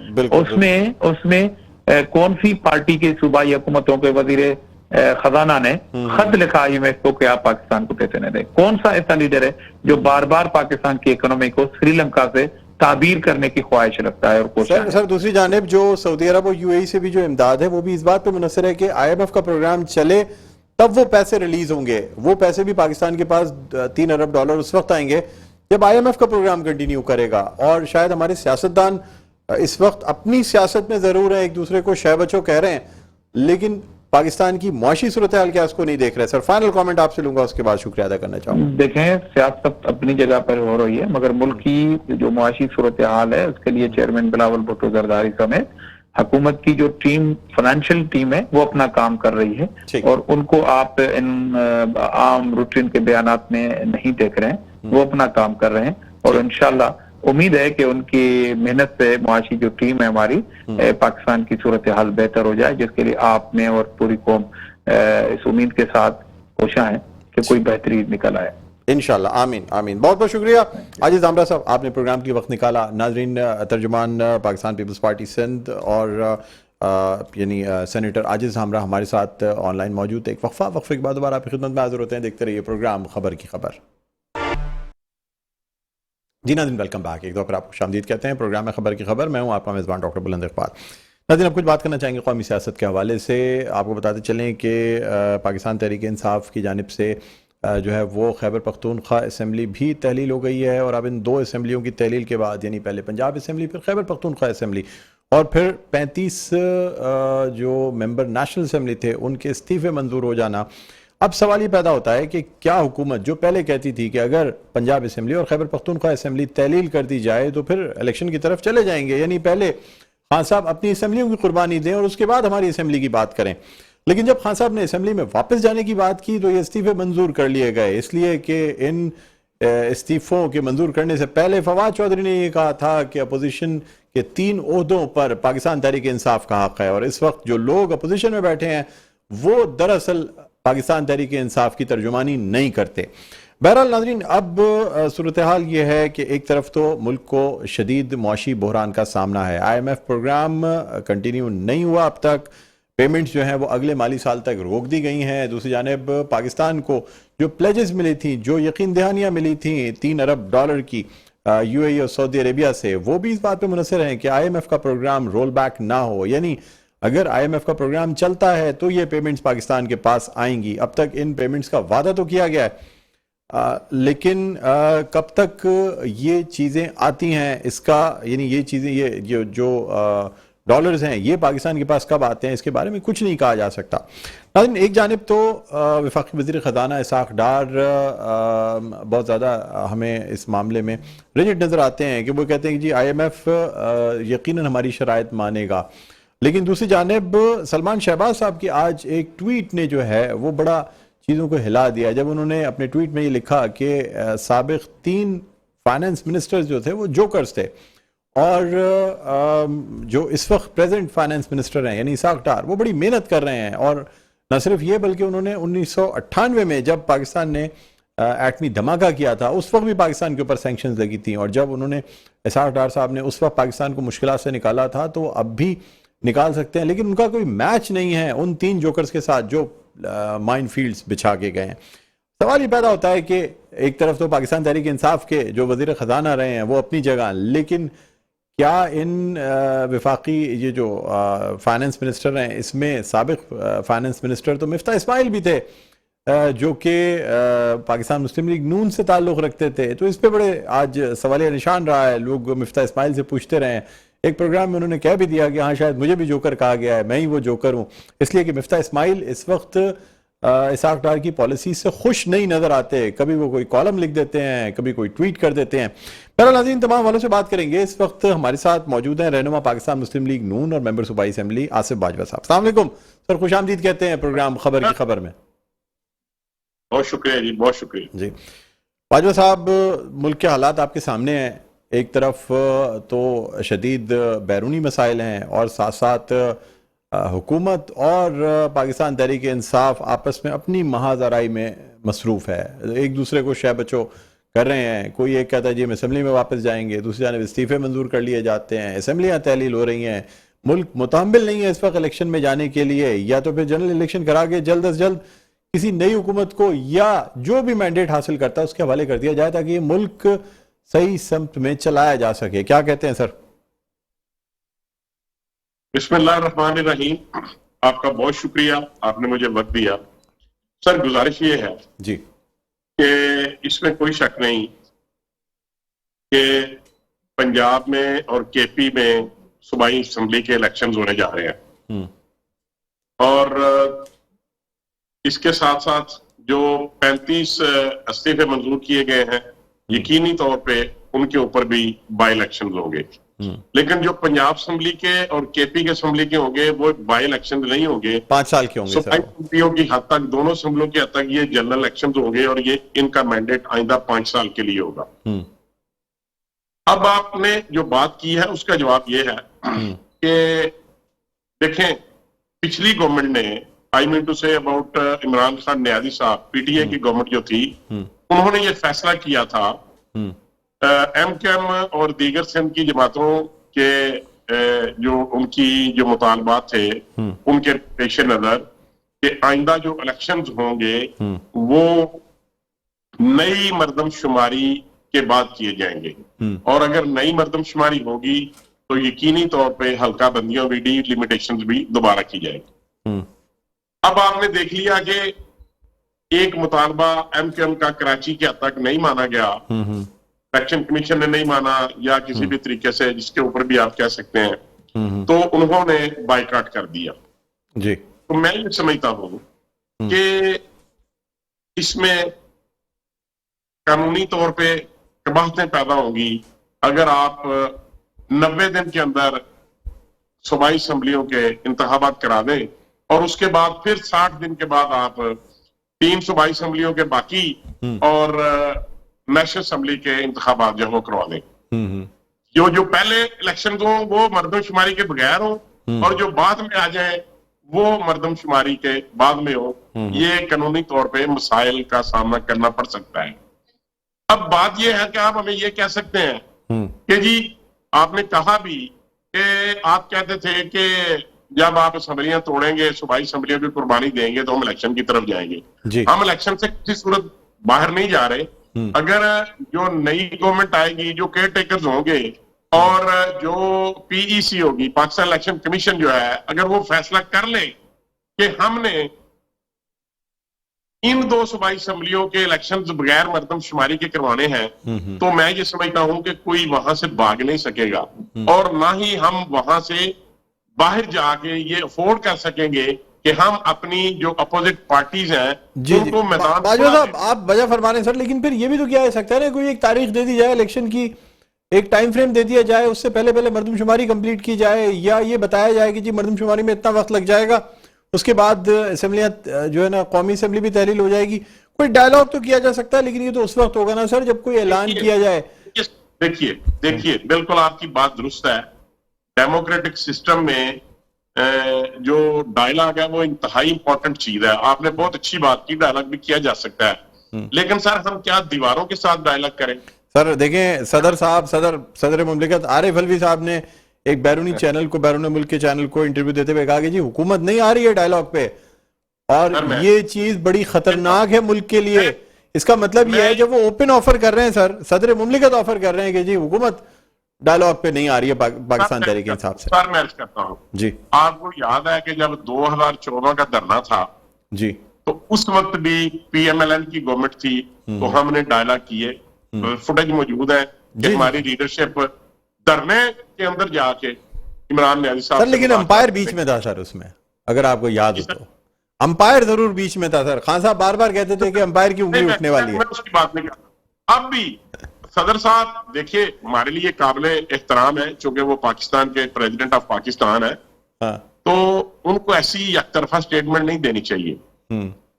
उसमें कौन सी पार्टी के सूबाई हुकूमतों के वजीर खजाना ने खत लिखा IMF को कि आप पाकिस्तान को पैसे न दें? कौन सा ऐसा लीडर है जो बार बार पाकिस्तान की इकोनॉमी को श्रीलंका से ताबीर करने की ख्वाहिश रखता है? और सर दूसरी जानिब जो सऊदी अरब और UAE से भी जो इमदाद है वो भी इस बात पे मुनसर है कि IMF का प्रोग्राम चले तब वो पैसे रिलीज होंगे। वो पैसे भी पाकिस्तान के पास $3 अरब उस वक्त आएंगे जब IMF का प्रोग्राम कंटिन्यू करेगा और शायद हमारे सियासतदान इस वक्त अपनी सियासत में जरूर है, एक दूसरे को शह बचो कह रहे हैं, लेकिन पाकिस्तान की मुआशी सूरत हाल क्या उसको नहीं देख रहे। सर फाइनल कमेंट आपसे लूंगा, उसके बाद शुक्रिया अदा करना चाहूंगा। देखें, सियासत अपनी जगह पर हो रही है, मगर मुल्क की जो मुआशी सूरत हाल है उसके लिए चेयरमैन बिलावल भुट्टो जरदारी समेत हुकूमत की जो टीम, फाइनेंशियल टीम है, वो अपना काम कर रही है और उनको आप इन आम रूटीन के बयानात में नहीं देख रहे हैं, वो अपना काम कर रहे हैं और इंशाल्लाह उम्मीद है कि उनकी मेहनत से मुआशी जो टीम है हमारी, पाकिस्तान की सूरत हाल बेहतर हो जाए, जिसके लिए आप में और पूरी कौम इस उम्मीद के साथ कोशा है कि कोई बेहतरी निकल आए इंशाल्लाह। आमीन आमीन। बहुत बहुत शुक्रिया आजिज आमरा साहब, आपने प्रोग्राम की वक्त निकाला। नाजरीन, तर्जुमान पाकिस्तान पीपल्स पार्टी सिंध और यानी सेनेटर आजिज आमरा हमारे साथ ऑनलाइन मौजूद है। एक वक्फे के बाद दोबारा आपकी खिदमत में हाजिर होते हैं। देखते रहिए प्रोग्राम खबर की खबर। जी नाज़रीन, वेलकम बैक। एक दो फिर आपको खुशामदीद कहते हैं प्रोग्राम में खबर की खबर। मैं हूं आपका मेज़बान डॉक्टर बुलंद इकबाल। नाज़रीन, अब कुछ बात करना चाहेंगे कौमी सियासत के हवाले से। आपको बताते चलें कि पाकिस्तान तहरीक इंसाफ की जानिब से जो है वो खैबर पख्तूनख्वा असम्बली भी तहलील हो गई है और अब इन दो असम्बलियों की तहलील के बाद, यानी पहले पंजाब असम्बली फिर खैबर पख्तूनख्वा असम्बली और फिर 35 जो मेंबर नेशनल असम्बली थे उनके इस्तीफे मंजूर हो जाना, अब सवाल ये पैदा होता है कि क्या हुकूमत जो पहले कहती थी कि अगर पंजाब असम्बली और खैबर पख्तूनख्वा असम्बली तहलील कर दी जाए तो फिर इलेक्शन की तरफ चले जाएंगे, यानी पहले खान साहब अपनी असम्बलियों की कुर्बानी दें और उसके बाद हमारी असम्बली की बात करें। लेकिन जब खान साहब ने असम्बली में वापस जाने की बात की तो ये इस्तीफे मंजूर कर लिए गए, इसलिए कि इन इस्तीफों के मंजूर करने से पहले फवाद चौधरी ने यह कहा था कि अपोजिशन के 3 ओहदों पर पाकिस्तान तहरीक इंसाफ का हक है और इस वक्त जो लोग अपोजिशन में बैठे हैं वो दरअसल पाकिस्तान तहरीक इंसाफ की तर्जुमानी नहीं करते। बहरहाल नाज़रीन, अब सूरत हाल ये है कि एक तरफ तो मुल्क को शदीद मुआशी बहरान का सामना है, IMF प्रोग्राम कंटिन्यू नहीं हुआ अब तक, पेमेंट्स जो हैं वो अगले माली साल तक रोक दी गई हैं। दूसरी जानिब पाकिस्तान को जो प्लेजेस मिली थी, जो यकीन दहानियाँ मिली थी $3 अरब की UAE और सऊदी अरेबिया से, वो भी इस बात पे मुनसर हैं कि IMF का प्रोग्राम रोल बैक ना हो, यानी अगर IMF का प्रोग्राम चलता है तो ये पेमेंट्स पाकिस्तान के पास आएंगी। अब तक इन पेमेंट्स का वादा तो किया गया है, लेकिन कब तक ये चीज़ें आती हैं, इसका यानी ये चीज़ें, ये जो डॉलर्स हैं ये पाकिस्तान के पास कब आते हैं, इसके बारे में कुछ नहीं कहा जा सकता। लेकिन एक जानिब तो वफाकी वज़ीर ख़जाना इसाक डार बहुत ज़्यादा हमें इस मामले में रिजिड नज़र आते हैं कि वो कहते हैं कि जी IMF यकीनन हमारी शराइत मानेगा, लेकिन दूसरी जानिब सलमान शहबाज साहब की आज एक ट्वीट ने जो है वो बड़ा चीज़ों को हिला दिया, जब उन्होंने अपने ट्वीट में ये लिखा कि साबिक़ 3 फाइनेंस मिनिस्टर्स जो थे वो जोकर्स थे और जो इस वक्त प्रेजेंट फाइनेंस मिनिस्टर हैं यानी इसाक डार, वो बड़ी मेहनत कर रहे हैं। और न सिर्फ ये बल्कि उन्होंने 1998 में जब पाकिस्तान ने एटमी धमाका किया था उस वक्त भी पाकिस्तान के ऊपर सैंक्शंस लगी थी और जब उन्होंने इसाक डार साहब ने उस वक्त पाकिस्तान को मुश्किलात से निकाला था तो अब भी निकाल सकते हैं, लेकिन उनका कोई मैच नहीं है उन 3 जोकर्स के साथ जो माइन फील्ड्स बिछा के गए हैं। सवाल ये पैदा होता है कि एक तरफ तो पाकिस्तान तहरीक इंसाफ के जो वज़ीर ख़जाना रहे हैं वो अपनी जगह, लेकिन क्या इन वफाकी ये जो फाइनेंस मिनिस्टर हैं इसमें साबिक़ फाइनेंस मिनिस्टर तो मिफ्ता इस्माइल भी थे जो कि पाकिस्तान मुस्लिम लीग नून से ताल्लुक़ रखते थे, तो इस पर बड़े आज सवालिया निशान रहा है। लोग मिफ्ता इस्माइल से पूछते रहे हैं, एक प्रोग्राम में उन्होंने कह भी दिया कि हाँ शायद मुझे भी जोकर कहा गया है, मैं ही वो जोकर हूँ, इसलिए कि मिफ्ता इस्माइल इस वक्त इसाक डार की पॉलिसी से खुश नहीं नजर आते। कभी वो कोई कॉलम लिख देते हैं, कभी कोई ट्वीट कर देते हैं। पहला नाज़रीन, तमाम वालों से बात करेंगे। इस वक्त हमारे साथ मौजूद हैं रहनुमा पाकिस्तान मुस्लिम लीग नून और मेंबर सूबाई असेंबली आसिफ बाजवा साहब। अस्सलाम वालेकुम सर, खुशामदीद कहते हैं प्रोग्राम खबर की खबर में। बहुत शुक्रिया जी, बहुत शुक्रिया जी। बाजवा साहब, मुल्क के हालात आपके सामने हैं, एक तरफ तो शदीद बैरूनी मसाइल हैं और साथ साथ हुकूमत और पाकिस्तान तहरीक इंसाफ आपस में अपनी महाजराई में मसरूफ़ है, एक दूसरे को शह बचो कर रहे हैं। कोई एक कहता है जी हम असम्बली में वापस जाएंगे, दूसरी जानब इस्तीफ़े मंजूर कर लिए जाते हैं, असम्बलियाँ तहलील हो रही हैं, मुल्क मुतहम्मिल नहीं है इस वक्त इलेक्शन में जाने के लिए, या तो फिर जनरल इलेक्शन करा के जल्द अज जल्द किसी नई हुकूमत को या जो भी मैंडेट हासिल करता है उसके हवाले कर दिया जाए ताकि ये मुल्क सही समत में चलाया जा सके। क्या कहते हैं सर? बिस्मिल्लाहिर्रहमानिर्रहीम, आपका बहुत शुक्रिया, आपने मुझे वक्त दिया। सर, गुजारिश ये है जी कि इसमें कोई शक नहीं कि पंजाब में और केपी में सूबाई असम्बली के इलेक्शंस होने जा रहे हैं और इसके साथ साथ जो 35 इस्तीफे मंजूर किए गए हैं यकीनी तौर पे उनके ऊपर भी बाई इलेक्शन होंगे। लेकिन जो पंजाब असम्बली के और केपी के असम्बली के होंगे वो बाई इलेक्शन नहीं होंगे, 5 साल के होंगे सर। असम्बलियों की हद तक, दोनों असम्बलियों की हद तक ये जनरल इलेक्शन होंगे और ये इनका मैंडेट आइंदा 5 साल के लिए होगा। अब आपने जो बात की है उसका जवाब ये है कि देखें, पिछली गवर्नमेंट ने, I mean to say about Imran Khan Niazi sahab, PTA की गवर्नमेंट जो थी, उन्होंने ये फैसला किया था एमकेएम और दीगर सिंध की जमातों के जो उनकी जो मुतालबात थे उनके पेश नजर कि आइंदा जो इलेक्शंस होंगे वो नई मर्दमशुमारी के बाद किए जाएंगे और अगर नई मर्दमशुमारी होगी तो यकीनी तौर पे हल्का बंदियों भी, डिलिमिटेशंस भी दोबारा की जाएगी। अब आपने देख लिया कि एक मुतालबा एमकेएम का कराची के हद तक नहीं माना गया, इलेक्शन कमीशन ने नहीं माना या किसी भी तरीके से जिसके ऊपर भी आप कह सकते हैं, तो उन्होंने बाइकाट कर दिया जी। तो मैं ये समझता हूं कि इसमें कानूनी तौर पे कबाहतें पैदा होंगी अगर आप 90 दिन के अंदर सूबाई असम्बलियों के इंतखाबात करा दें और उसके बाद फिर 60 दिन के बाद आप 3 सूबाई असम्बलियों के बाकी और नेशनल असम्बली के इंतखाबात जो वो करवा दें। जो पहले इलेक्शन हो वो मर्दमशुमारी के बगैर हो और जो बाद में आ जाए वो मर्दमशुमारी के बाद में हो। ये कानूनी तौर पे मसाइल का सामना करना पड़ सकता है। अब बात यह है कि आप हमें ये कह सकते हैं कि जी आपने कहा भी कि आप कहते थे कि जब आप असम्बलियां तोड़ेंगे, सूबाई असम्बलियों की कुर्बानी देंगे तो हम इलेक्शन की तरफ जाएंगे। हम इलेक्शन से किसी सूरत बाहर नहीं जा रहे। अगर जो नई गवर्नमेंट आएगी, जो केयर टेकर्स होंगे और जो पीईसी होगी, पाकिस्तान इलेक्शन कमीशन जो है, अगर वो फैसला कर ले कि हमने इन 2 सूबाई असम्बलियों के इलेक्शंस बगैर मर्दमशुमारी के करवाने हैं, तो मैं ये समझता हूं कि कोई वहां से भाग नहीं सकेगा और ना ही हम वहां से बाहर जाके ये अफोर्ड कर सकेंगे कि हम अपनी जो अपोजिट पार्टीज हैं उनको मैदान। बाजवा साहब आप वजह फरमा रहे हैं सर, लेकिन फिर ये भी तो किया जा सकता है ना, कोई एक तारीख दे दी जाए इलेक्शन की, एक टाइम फ्रेम दे दिया जाए, उससे पहले पहले मर्दमशुमारी कंप्लीट की जाए, या ये बताया जाए कि जी मर्दमशुमारी में इतना वक्त लग जाएगा, उसके बाद असेंबलियां जो है ना कौमी असेंबली भी तहलील हो जाएगी। कोई डायलॉग तो किया जा सकता है, लेकिन ये तो उस वक्त होगा ना सर जब कोई ऐलान किया जाए। देखिए बिल्कुल आपकी बात दुरुस्त है। डेमोक्रेटिक सिस्टम में जो डायलॉग है वो इंतहाई इंपॉर्टेंट चीज है। आपने बहुत अच्छी बात की, डायलॉग भी किया जा सकता है, लेकिन सर हम क्या दीवारों के साथ डायलॉग करें? सर देखें, सदर साहब, सदर मुमलिकत आरिफ अलवी साहब ने एक बैरूनी चैनल को, बैरून मुल्क के चैनल को इंटरव्यू देते हुए कहा कि जी हुकूमत नहीं आ रही है डायलॉग पे और ये चीज बड़ी खतरनाक है मुल्क के लिए। इसका मतलब ये है जब वो ओपन ऑफर कर रहे हैं सर, सदर मुमलिकत ऑफर कर रहे हैं कि जी हुकूमत डायलॉग पे नहीं आ रही है पाकिस्तान तहरीक के हिसाब से। सर मैं अर्ज करता हूँ जी, आपको याद है कि जब 2014 का धरना था जी, तो उस वक्त भी पीएमएलएन की गवर्नमेंट थी, तो हमने डायलॉग किए, फुटेज मौजूद है कि हमारी लीडरशिप धरने के अंदर जाके इमरान नियाज़ी साहब, लेकिन अंपायर बीच में था सर उसमें, अगर आपको याद हो तो अंपायर जरूर बीच में था सर। खान साहब बार बार कहते थे कि अंपायर की उंगली उठने वाली है। मैं उसकी बात नहीं करता। अब भी सदर साहब देखिए हमारे लिए काबिले एहतराम है, चूंकि वो पाकिस्तान के प्रेसिडेंट ऑफ पाकिस्तान है, तो उनको ऐसी एकतरफा स्टेटमेंट नहीं देनी चाहिए।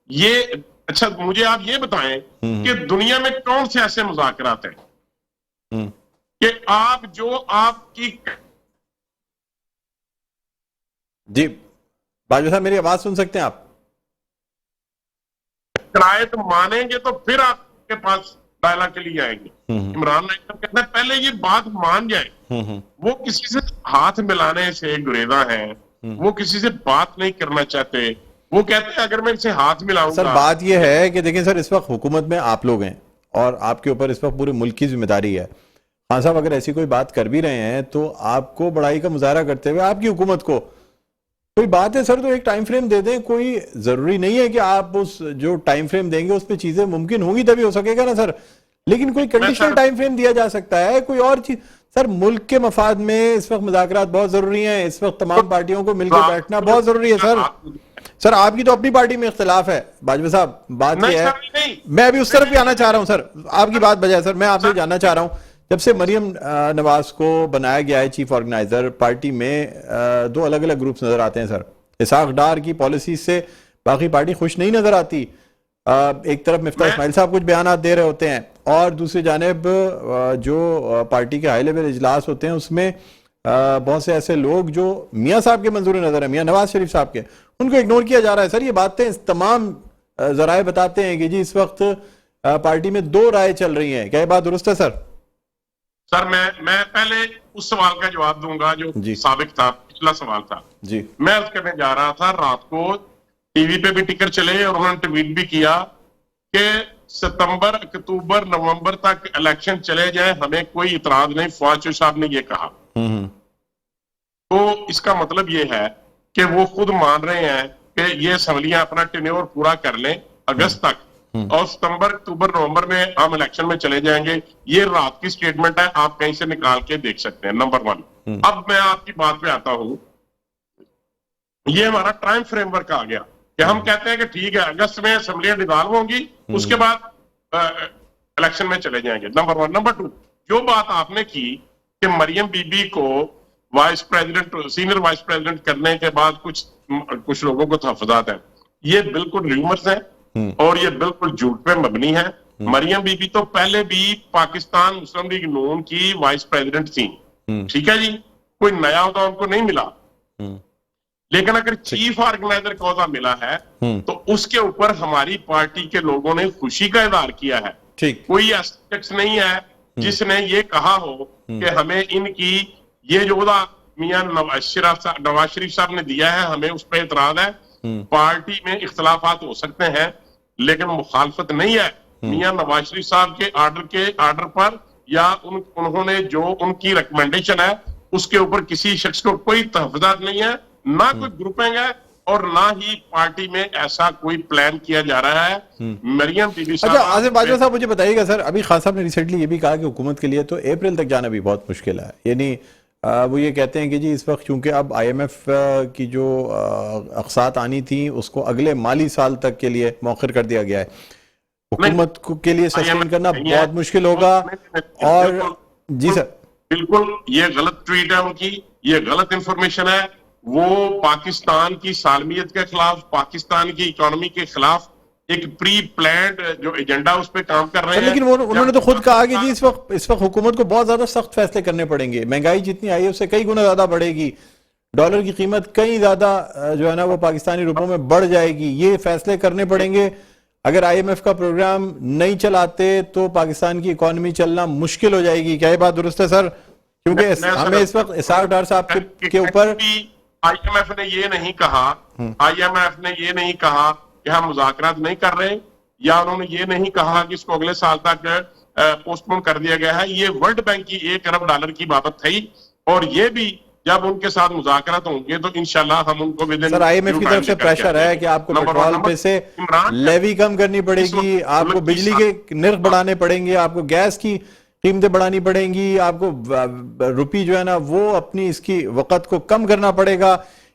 ये अच्छा, मुझे आप ये बताएं कि दुनिया में कौन से ऐसे मुज़ाकरात हैं कि आप जो आपकी जी बाजवा साहब मेरी आवाज सुन सकते हैं आप? शरायत मानेंगे तो फिर आपके पास डायलॉग के लिए आएंगे। इमरान कहते हैं पहले ये बात मान जाए, वो किसी से हाथ मिलाने से गुरेजा है, वो किसी से बात नहीं करना चाहते। वो कहते हैं अगर मैं इनसे हाथ मिलाऊंगा। सर बात ये है कि देखिए सर, इस वक्त हुकूमत में आप लोग हैं और आपके ऊपर इस वक्त पूरे मुल्क की जिम्मेदारी है। खान साहब अगर ऐसी कोई बात कर भी रहे हैं तो आपको बड़ाई का मुजाहरा करते हुए आपकी हुकूमत को कोई बात है सर तो एक टाइम फ्रेम दे दें। कोई जरूरी नहीं है कि आप उस जो टाइम फ्रेम देंगे उस पर चीजें मुमकिन होंगी तभी हो सकेगा ना सर। लेकिन कोई कंडीशनल टाइम फ्रेम दिया जा सकता है, कोई और चीज। सर मुल्क के मफाद में इस वक्त मुज़ाकरात बहुत जरूरी हैं, इस वक्त तमाम पार्टियों को मिलकर बैठना बहुत जरूरी है। सर आपकी तो अपनी पार्टी में इख्तिलाफ है बाजवा साहब, बात यह है, मैं अभी उस तरफ भी आना चाह रहा हूं सर, आपकी बात बजाय सर मैं आपसे जानना चाह रहा हूं, जब से मरियम नवाज को बनाया गया है चीफ ऑर्गेनाइजर, पार्टी में दो अलग अलग ग्रुप्स नजर आते हैं सर। इसाक डार की पॉलिसी से बाकी पार्टी खुश नहीं नजर आती। एक तरफ मिफ्ता इस्माइल साहब कुछ बयान दे रहे होते हैं और दूसरी जानिब जो पार्टी के हाई लेवल इजलास होते हैं उसमें बहुत से ऐसे लोग जो मियां साहब के मंजूर नजर है, मियां नवाज शरीफ साहब के, उनको इग्नोर किया जा रहा है। सर ये बातें तमाम जराए बताते हैं कि जी इस वक्त पार्टी में दो राय चल रही हैं, क्या ये बात दुरुस्त है सर? सर मैं पहले उस सवाल का जवाब दूंगा जो साबिक था, पिछला सवाल था जी। मैं उसके में जा रहा था, रात को टीवी पे भी टिकर चले और उन्होंने ट्वीट भी किया कि सितंबर, अक्टूबर, नवंबर तक इलेक्शन चले जाए, हमें कोई इतराज नहीं। फवाद साहब ने ये कहा। तो इसका मतलब ये है कि वो खुद मान रहे हैं कि ये असम्बलियां अपना टेन्योर पूरा कर लें अगस्त तक, और सितंबर, अक्टूबर, नवंबर में हम इलेक्शन में चले जाएंगे। ये रात की स्टेटमेंट है, आप कहीं से निकाल के देख सकते हैं, नंबर 1। अब मैं आपकी बात पे आता हूं, ये हमारा टाइम फ्रेमवर्क आ गया कि हम कहते हैं कि ठीक है अगस्त में असम्बलियां डिसॉल्व होंगी, उसके बाद इलेक्शन में चले जाएंगे, नंबर 1। नंबर 2, जो बात आपने की कि मरियम बीबी को vice president, senior vice president करने के बाद कुछ लोगों को तहफ्फुज़ात है, ये बिल्कुल र्यूमर्स है और ये बिल्कुल झूठ पे मबनी है। मरियम बीबी तो पहले भी पाकिस्तान मुस्लिम लीग नून की वाइस प्रेसिडेंट थी, ठीक है जी, कोई नया होता उनको नहीं मिला। लेकिन अगर चीफ ऑर्गेनाइजर का ओहदा मिला है तो उसके ऊपर हमारी पार्टी के लोगों ने खुशी का इजहार किया है। कोई ऐसा शख्स नहीं है जिसने ये कहा हो कि हमें इनकी ये जो ओहदा मियां नवाज शरीफ साहब ने दिया है, हमें उस पर इतराज है। पार्टी में इख्तलाफात हो सकते हैं लेकिन मुखालफत नहीं है मियां नवाज शरीफ साहब के आर्डर पर, या उन्होंने जो उनकी रिकमेंडेशन है उसके ऊपर किसी शख्स को कोई तहफ्फुज़ात नहीं है, ना कोई ग्रुपिंग है और ना ही पार्टी में ऐसा कोई प्लान किया जा रहा है। मरियम बीबी साहब। अच्छा आसिफ बाजवा साहब मुझे बताइएगा सर, अभी खान साहब ने रिसेंटली ये भी कहा कि हुकूमत के लिए तो अप्रैल तक जाना भी बहुत मुश्किल है, यानी वो ये कहते हैं कि जी इस वक्त चूंकि अब IMF की जो अक़सात आनी थी उसको अगले माली साल तक के लिए मौखर कर दिया गया है, हुकूमत के लिए सस्टेन करना बहुत मुश्किल होगा। और जी सर बिल्कुल ये गलत ट्वीट है उनकी, ये गलत इंफॉर्मेशन है। वो पाकिस्तान की सालमियत के खिलाफ, पाकिस्तान की इकोनॉमी के खिलाफ एक प्री प्लान्ड जो एजेंडा उस पर काम कर रहे हैं। लेकिन उन्होंने तो खुद कहा कि जी इस वक्त हुकूमत को बहुत ज्यादा सख्त फैसले करने पड़ेंगे, महंगाई जितनी आई है उससे कई गुना ज्यादा बढ़ेगी, डॉलर की कीमत कई ज्यादा जो है ना वो पाकिस्तानी रुपयों में बढ़ जाएगी, ये फैसले करने पड़ेंगे। अगर IMF का प्रोग्राम नहीं चलाते तो पाकिस्तान की इकोनॉमी चलना मुश्किल हो जाएगी, क्या ये बात दुरुस्त है सर? क्योंकि हमें इस वक्त इसाक डार साहब के ऊपर IMF ने ये नहीं कहा, IMF ने ये नहीं कहा कि हम मुज़ाकरात नहीं कर रहे, या उन्होंने ये नहीं कहा कि इसको अगले साल तक पोस्टपोन कर दिया गया है। ये वर्ल्ड बैंक की $1 अरब की बाबत थी और ये भी जब उनके साथ मुज़ाकरात होंगे तो इंशाल्लाह हम उनको सर IMF की तरफ से प्रेशर है कि आपको पेट्रोल पे से लेवी कम करनी पड़ेगी, आपको बिजली के निर्ख बढ़ाने पड़ेंगे, आपको गैस की कीमतें बढ़ानी पड़ेंगी, आपको रुपी जो है ना वो अपनी इसकी वक़्त को कम करना पड़ेगा।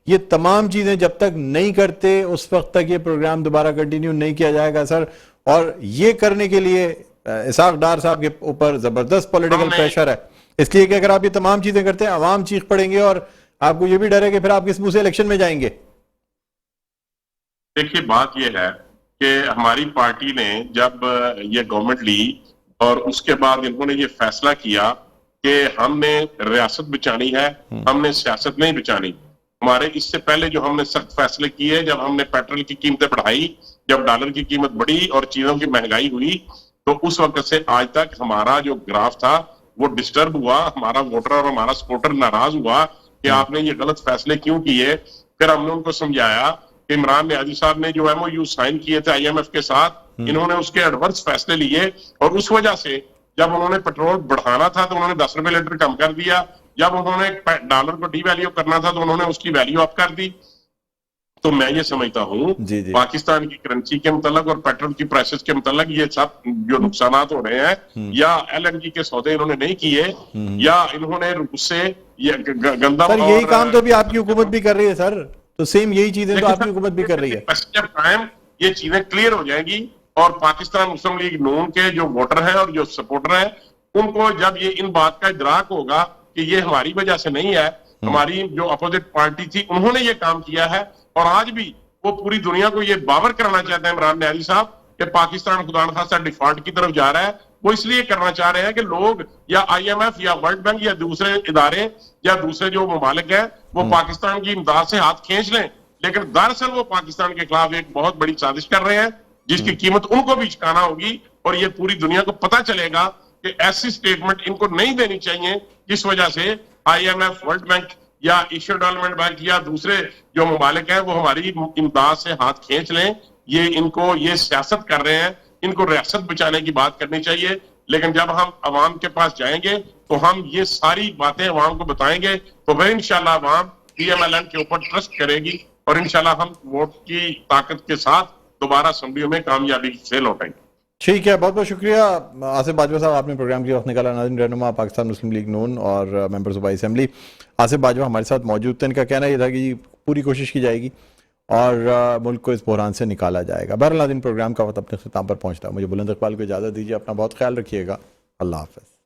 ये तमाम चीजें जब तक नहीं करते उस वक्त तक ये प्रोग्राम दोबारा कंटिन्यू नहीं किया जाएगा सर। और ये करने के लिए इसाक डार साहब के ऊपर जबरदस्त पॉलिटिकल प्रेशर है, इसलिए कि अगर आप ये तमाम चीजें करते हैं अवाम चीख पड़ेंगे और आपको ये भी डर है कि फिर आप किस मुंह से इलेक्शन में जाएंगे। देखिए बात ये है कि हमारी पार्टी ने जब ये गवर्नमेंट ली और उसके बाद इन्होंने ये फैसला किया कि हमने रियासत बचानी है, हमने सियासत नहीं बचानी। हमारे इससे पहले जो हमने सख्त फैसले किए, जब हमने पेट्रोल की कीमतें बढ़ाई, जब डॉलर की कीमत बढ़ी और चीजों की महंगाई हुई, तो उस वक्त से आज तक हमारा जो ग्राफ था वो डिस्टर्ब हुआ, हमारा वोटर और हमारा सपोर्टर नाराज हुआ कि आपने ये गलत फैसले क्यों किए। फिर हमने उनको समझाया कि इमरान नियाजी साहब ने जो MOU साइन किए थे IMF के साथ, इन्होंने उसके एडवर्स फैसले लिए और उस वजह से जब उन्होंने पेट्रोल बढ़ाना था तो उन्होंने 10 रुपए लीटर कम कर दिया, जब उन्होंने डॉलर को डीवैल्यू करना था तो उन्होंने उसकी वैल्यू अप कर दी। तो मैं ये समझता हूँ जी जी पाकिस्तान की करेंसी के मतलब और पेट्रोल की प्राइसेस के मतलब ये सब जो नुकसान हो रहे हैं, या LNG के सौदे इन्होंने नहीं किए, या इन्होंने रूस से ये गंदा सर, यही काम तो भी आपकी हुकूमत भी कर रही है सर, तो सेम यही चीजें तो आपकी हुकूमत भी कर रही है। जब टाइम ये चीजें क्लियर हो जाएंगी और पाकिस्तान मुस्लिम लीग नून के जो वोटर हैं और जो सपोर्टर हैं, उनको जब ये इन बात का इदराक होगा कि ये हमारी वजह से नहीं है, हमारी जो अपोजिट पार्टी थी उन्होंने ये काम किया है, और आज भी वो पूरी दुनिया को ये बावर कराना चाहते हैं इमरान न्याजी साहब कि पाकिस्तान खुदा न खास्ता डिफॉल्ट की तरफ जा रहा है। वो इसलिए करना चाह रहे हैं कि लोग या IMF या वर्ल्ड बैंक या दूसरे इदारे या दूसरे जो ममालिक हैं वो पाकिस्तान की इमदाद से हाथ खींच लें, लेकिन दरअसल वो पाकिस्तान के खिलाफ एक बहुत बड़ी साजिश कर रहे हैं जिसकी कीमत उनको भी चुकाना होगी, और ये पूरी दुनिया को पता चलेगा कि ऐसी स्टेटमेंट इनको नहीं देनी चाहिए जिस वजह से IMF, वर्ल्ड बैंक या एशिया डेवलपमेंट बैंक या दूसरे जो ममालिक हैं वो हमारी इमदाद से हाथ खींच लें। ये इनको ये सियासत कर रहे हैं, इनको रियासत बचाने की बात करनी चाहिए, लेकिन जब हम अवाम के पास जाएंगे तो हम ये सारी बातें अवाम को बताएंगे, तो फिर इंशाल्लाह अवाम PMLN के ऊपर ट्रस्ट करेगी और इंशाल्लाह हम वोट की ताकत के साथ दोबारा असेंबलियों में कामयाबी से लौटेंगे। ठीक है, बहुत बहुत शुक्रिया आसिफ बाजवा साहब, आपने प्रोग्राम की वक्त निकाला। नाज़रीन, रहनुमा पाकिस्तान मुस्लिम लीग नून और मेंबर सूबाई असेंबली आसिफ बाजवा हमारे साथ मौजूद थे। इनका कहना यह था कि पूरी कोशिश की जाएगी और मुल्क को इस बहरान से निकाला जाएगा। बहरहाल नाज़रीन, प्रोग्राम का वक्त अपने ख़िताम पर पहुंचता है। मुझे बुलंद इकबाल को इजाज़त दीजिए, अपना बहुत ख्याल रखिएगा। अल्लाह हाफ़िज़।